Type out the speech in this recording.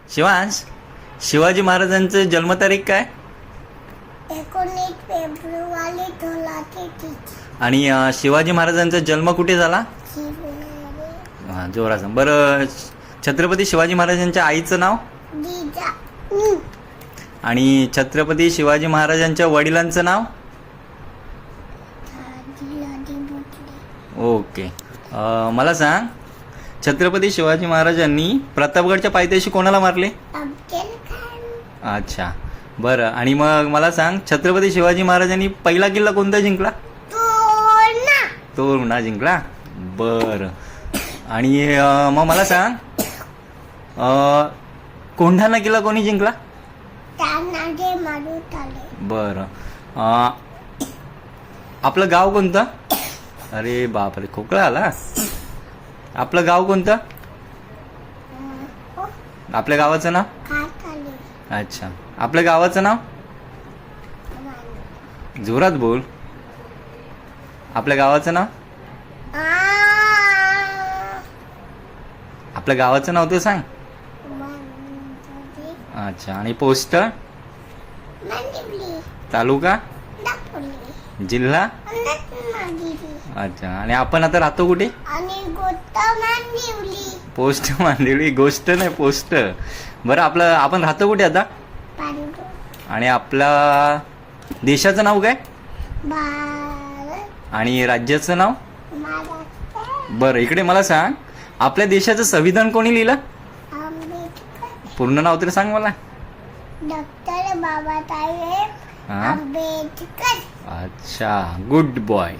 शिवांश, शिवाजी महाराजांचं जन्मतारीख काय? 19 फेब्रुवारी 1630. आणि शिवाजी महाराजांचा जन्म कुठे झाला? शिवनेरी. हां, जोरात सांग. बरं, छत्रपती शिवाजी महाराजांच्या आईचं नाव? जिजाऊ. आणि छत्रपती शिवाजी महाराजांच्या वडिलांचं नाव? जिल्हाधी भोसले. ओके. मला सांग, छत्रपती शिवाजी महाराजांनी प्रतापगडच्या पायथ्याशी कोणाला मारले? अफजल खान. अच्छा, बरं. आणि मग मला सांग, छत्रपती शिवाजी महाराजांनी पहिला किल्ला कोणता जिंकला? तोरणा. तोरणा जिंकला. बरं. आणि मग मला सांग, कोंढाणा किल्ला कोणी जिंकला? तानाजी मालुसरे. बरं. आपलं गाव कोणतं? अरे बापरे, खोकला आला. आपलं गाव कोणतं? आपल्या गावाचं नाव? खाताली. अच्छा, आपल्या गावाचं नाव? जोरात बोल. आपल्या गावाचं नाव? आपल्या गावाचं नाव तर सांग. अच्छा. आणि पोस्ट? मांदिवली. तालुका? दापोली. जिल्हा? रत्नागिरी. अच्छा. आणि आपण आता राहतो कुठे? आणि गोता मांदिवली. पोस्ट मांदिवली. गोष्ट नाही, पोस्ट. बरं, आपण राहतो कुठे आता? पांडू. आणि आपल्या देशाचं नाव काय? भारत. आणि राज्याचं नाव? महाराष्ट्र. बरं, इकडे मला सांग, आपल्या देशाचं संविधान कोणी लिहिलं? आंबेडकर. पूर्ण नाव तर सांग मला. डॉक्टर बाबासाहेब हां. आंबेडकर. अच्छा, गुड बॉय.